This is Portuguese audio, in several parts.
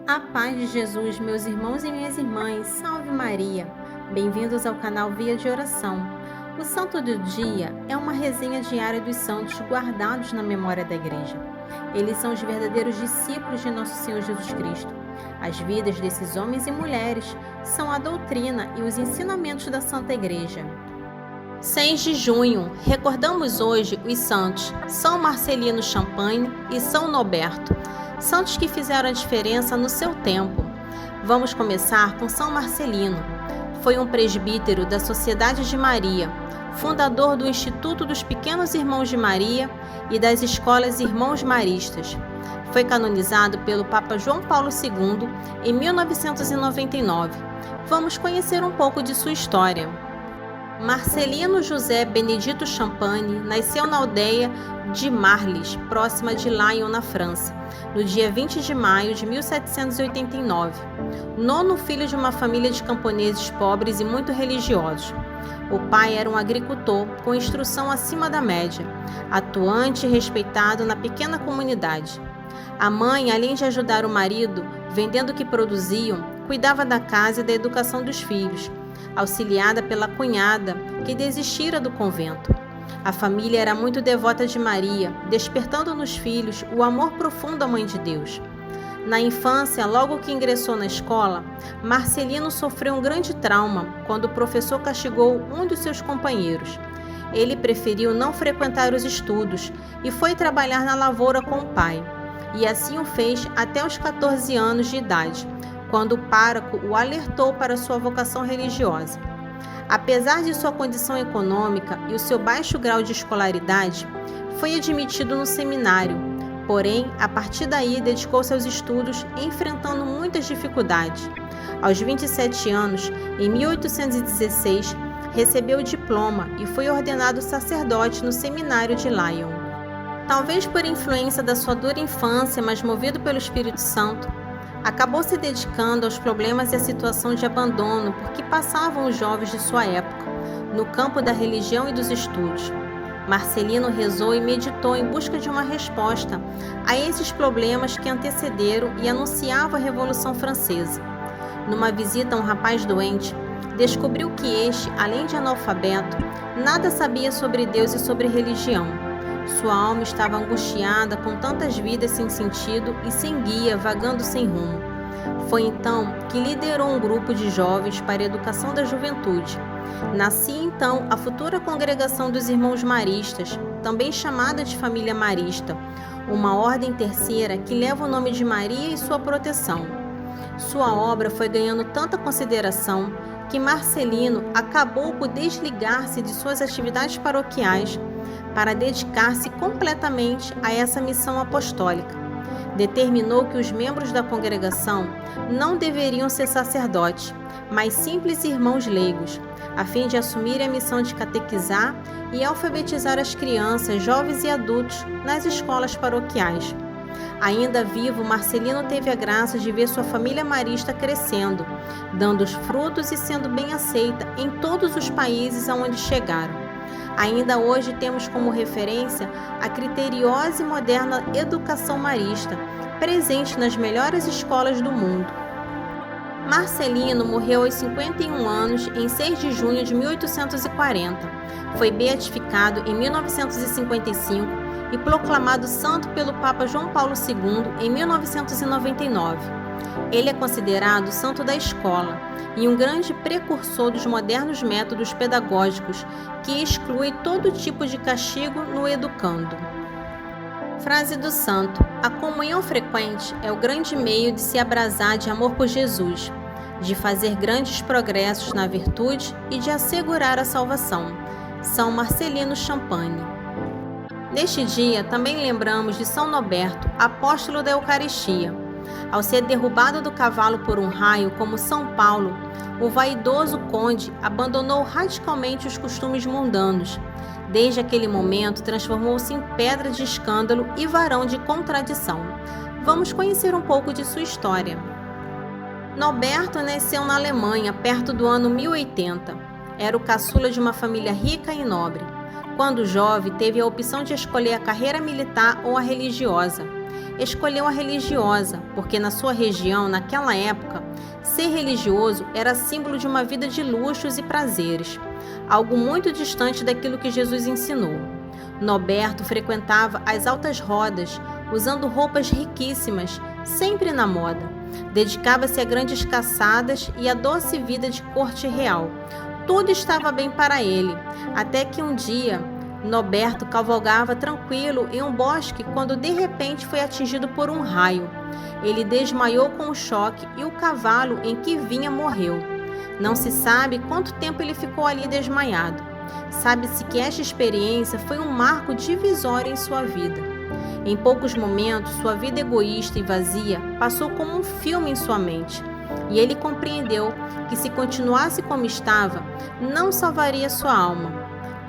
A paz de Jesus, meus irmãos e minhas irmãs, salve Maria! Bem-vindos ao canal Via de Oração. O Santo do Dia é uma resenha diária dos santos guardados na memória da Igreja. Eles são os verdadeiros discípulos de Nosso Senhor Jesus Cristo. As vidas desses homens e mulheres são a doutrina e os ensinamentos da Santa Igreja. 6 de junho, recordamos hoje os santos São Marcelino Champagne e São Norberto, santos que fizeram a diferença no seu tempo. Vamos começar com São Marcelino. Foi um presbítero da Sociedade de Maria, fundador do Instituto dos Pequenos Irmãos de Maria e das Escolas Irmãos Maristas. Foi canonizado pelo Papa João Paulo II em 1999. Vamos conhecer um pouco de sua história. Marcelino José Benedito Champagne nasceu na aldeia de Marlis, próxima de Lyon, na França, no dia 20 de maio de 1789. Nono filho de uma família de camponeses pobres e muito religiosos. O pai era um agricultor com instrução acima da média, atuante e respeitado na pequena comunidade. A mãe, além de ajudar o marido, vendendo o que produziam, cuidava da casa e da educação dos filhos, auxiliada pela cunhada, que desistira do convento. A família era muito devota de Maria, despertando nos filhos o amor profundo à Mãe de Deus. Na infância, logo que ingressou na escola, Marcelino sofreu um grande trauma quando o professor castigou um dos seus companheiros. Ele preferiu não frequentar os estudos e foi trabalhar na lavoura com o pai. E assim o fez até os 14 anos de idade, quando o pároco o alertou para sua vocação religiosa. Apesar de sua condição econômica e o seu baixo grau de escolaridade, foi admitido no seminário, porém, a partir daí dedicou-se aos estudos, enfrentando muitas dificuldades. Aos 27 anos, em 1816, recebeu o diploma e foi ordenado sacerdote no seminário de Lyon. Talvez por influência da sua dura infância, mas movido pelo Espírito Santo, acabou se dedicando aos problemas e à situação de abandono por que passavam os jovens de sua época, no campo da religião e dos estudos. Marcelino rezou e meditou em busca de uma resposta a esses problemas que antecederam e anunciavam a Revolução Francesa. Numa visita a um rapaz doente, descobriu que este, além de analfabeto, nada sabia sobre Deus e sobre religião. Sua alma estava angustiada com tantas vidas sem sentido e sem guia, vagando sem rumo. Foi então que liderou um grupo de jovens para a educação da juventude. Nascia então a futura congregação dos Irmãos Maristas, também chamada de Família Marista, uma ordem terceira que leva o nome de Maria e sua proteção. Sua obra foi ganhando tanta consideração que Marcelino acabou por desligar-se de suas atividades paroquiais para dedicar-se completamente a essa missão apostólica. Determinou que os membros da congregação não deveriam ser sacerdotes, mas simples irmãos leigos, a fim de assumir a missão de catequizar e alfabetizar as crianças, jovens e adultos nas escolas paroquiais. Ainda vivo, Marcelino teve a graça de ver sua família marista crescendo, dando os frutos e sendo bem aceita em todos os países aonde chegaram. Ainda hoje temos como referência a criteriosa e moderna educação marista, presente nas melhores escolas do mundo. Marcelino morreu aos 51 anos em 6 de junho de 1840. Foi beatificado em 1955 e proclamado santo pelo Papa João Paulo II em 1999. Ele é considerado santo da escola e um grande precursor dos modernos métodos pedagógicos que exclui todo tipo de castigo no educando. Frase do santo: a comunhão frequente é o grande meio de se abrasar de amor por Jesus, de fazer grandes progressos na virtude e de assegurar a salvação. São Marcelino Champagne. Neste dia, também lembramos de São Norberto, apóstolo da Eucaristia. Ao ser derrubado do cavalo por um raio, como São Paulo, o vaidoso conde abandonou radicalmente os costumes mundanos. Desde aquele momento, transformou-se em pedra de escândalo e varão de contradição. Vamos conhecer um pouco de sua história. Norberto nasceu na Alemanha, perto do ano 1080. Era o caçula de uma família rica e nobre. Quando jovem, teve a opção de escolher a carreira militar ou a religiosa. escolheu a religiosa, porque na sua região, naquela época, ser religioso era símbolo de uma vida de luxos e prazeres, algo muito distante daquilo que Jesus ensinou. Norberto frequentava as altas rodas, usando roupas riquíssimas, sempre na moda. Dedicava-se a grandes caçadas e à doce vida de corte real. Tudo estava bem para ele, até que um dia Norberto cavalgava tranquilo em um bosque quando de repente foi atingido por um raio. Ele desmaiou com o choque e o cavalo em que vinha morreu. Não se sabe quanto tempo ele ficou ali desmaiado. Sabe-se que esta experiência foi um marco divisório em sua vida. Em poucos momentos, sua vida egoísta e vazia passou como um filme em sua mente, e ele compreendeu que se continuasse como estava, não salvaria sua alma.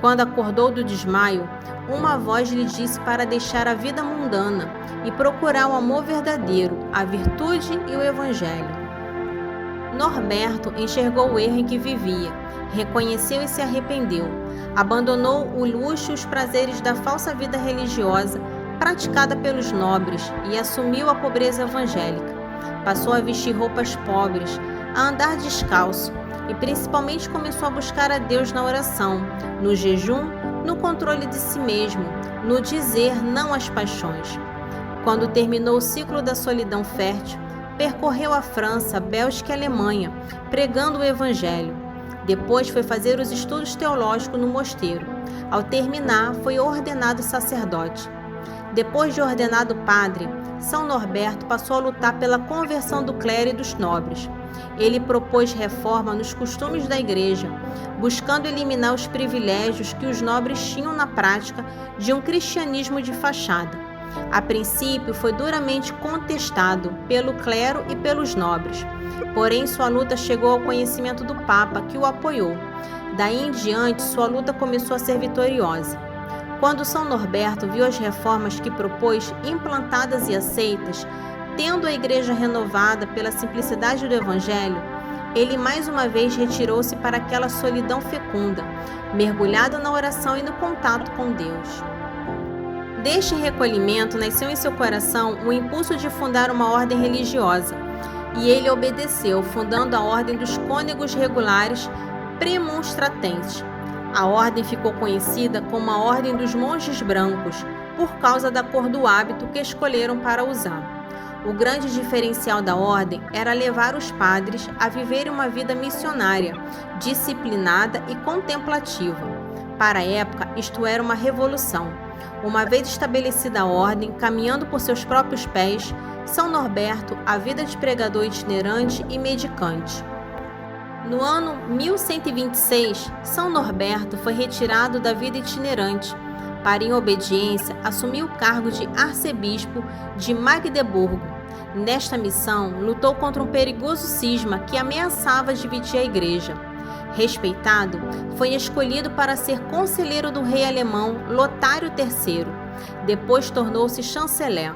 Quando acordou do desmaio, uma voz lhe disse para deixar a vida mundana e procurar o amor verdadeiro, a virtude e o evangelho. Norberto enxergou o erro em que vivia, reconheceu e se arrependeu, abandonou o luxo e os prazeres da falsa vida religiosa praticada pelos nobres e assumiu a pobreza evangélica. Passou a vestir roupas pobres, a andar descalço e principalmente começou a buscar a Deus na oração, no jejum, no controle de si mesmo, no dizer não às paixões. Quando terminou o ciclo da solidão fértil, percorreu a França, Bélgica e Alemanha, pregando o Evangelho. Depois foi fazer os estudos teológicos no mosteiro. Ao terminar, foi ordenado sacerdote. Depois de ordenado padre, São Norberto passou a lutar pela conversão do clero e dos nobres. Ele propôs reforma nos costumes da igreja, buscando eliminar os privilégios que os nobres tinham na prática de um cristianismo de fachada. A princípio, foi duramente contestado pelo clero e pelos nobres. Porém, sua luta chegou ao conhecimento do Papa, que o apoiou. Daí em diante, sua luta começou a ser vitoriosa. Quando São Norberto viu as reformas que propôs implantadas e aceitas, tendo a igreja renovada pela simplicidade do Evangelho, ele mais uma vez retirou-se para aquela solidão fecunda, mergulhado na oração e no contato com Deus. Deste recolhimento nasceu em seu coração o impulso de fundar uma ordem religiosa, e ele obedeceu, fundando a Ordem dos Cônegos Regulares Premonstratenses. A ordem ficou conhecida como a Ordem dos Monges Brancos, por causa da cor do hábito que escolheram para usar. O grande diferencial da ordem era levar os padres a viverem uma vida missionária, disciplinada e contemplativa. Para a época, isto era uma revolução. Uma vez estabelecida a ordem, caminhando por seus próprios pés, São Norberto, a vida de pregador itinerante e mendicante. No ano 1126, São Norberto foi retirado da vida itinerante para, em obediência, assumir o cargo de arcebispo de Magdeburgo. Nesta missão, lutou contra um perigoso cisma que ameaçava dividir a igreja. Respeitado, foi escolhido para ser conselheiro do rei alemão Lotário III. Depois tornou-se chanceler.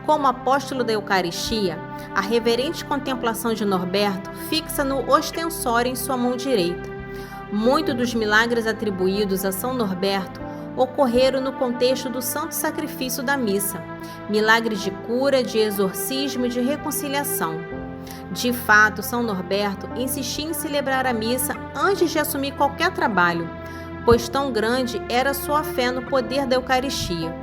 Como apóstolo da Eucaristia, a reverente contemplação de Norberto fixa no ostensório em sua mão direita. Muitos dos milagres atribuídos a São Norberto ocorreram no contexto do santo sacrifício da missa, milagres de cura, de exorcismo e de reconciliação. De fato, São Norberto insistia em celebrar a missa antes de assumir qualquer trabalho, pois tão grande era sua fé no poder da Eucaristia.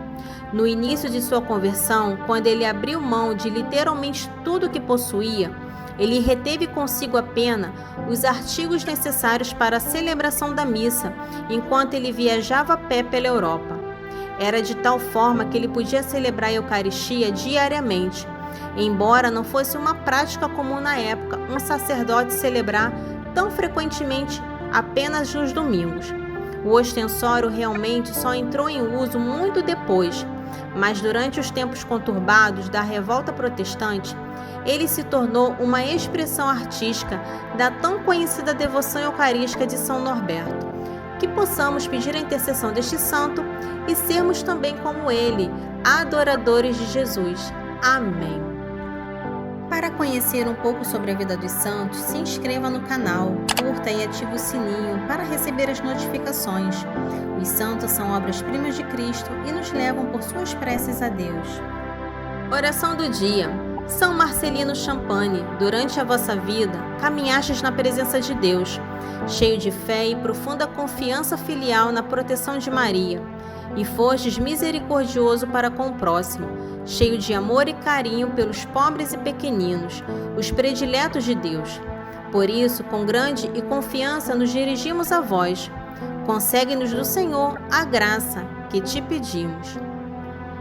No início de sua conversão, quando ele abriu mão de literalmente tudo o que possuía, ele reteve consigo apenas os artigos necessários para a celebração da missa, enquanto ele viajava a pé pela Europa. Era de tal forma que ele podia celebrar a Eucaristia diariamente, embora não fosse uma prática comum na época um sacerdote celebrar tão frequentemente apenas nos domingos. O ostensório realmente só entrou em uso muito depois, mas durante os tempos conturbados da revolta protestante, ele se tornou uma expressão artística da tão conhecida devoção eucarística de São Norberto. Que possamos pedir a intercessão deste santo e sermos também como ele, adoradores de Jesus. Amém. Para conhecer um pouco sobre a vida dos santos, se inscreva no canal, curta e ative o sininho para receber as notificações. Os santos são obras-primas de Cristo e nos levam por suas preces a Deus. Oração do dia. São Marcelino Champagne, durante a vossa vida, caminhastes na presença de Deus, cheio de fé e profunda confiança filial na proteção de Maria, e fostes misericordioso para com o próximo, cheio de amor e carinho pelos pobres e pequeninos, os prediletos de Deus. Por isso, com grande e confiança nos dirigimos a vós. Consegue-nos do Senhor a graça que te pedimos.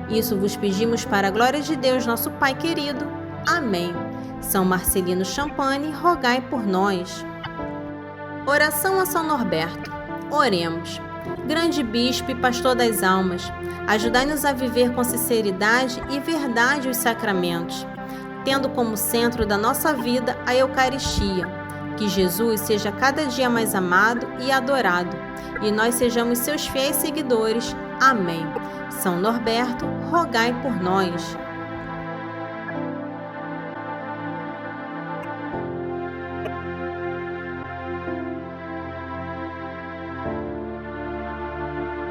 Isso vos pedimos para a glória de Deus, nosso Pai querido. Amém. São Marcelino Champagne, rogai por nós. Oração a São Norberto. Oremos. Grande Bispo e Pastor das almas, ajudai-nos a viver com sinceridade e verdade os sacramentos, tendo como centro da nossa vida a Eucaristia. Que Jesus seja cada dia mais amado e adorado, e nós sejamos seus fiéis seguidores. Amém. São Norberto, rogai por nós.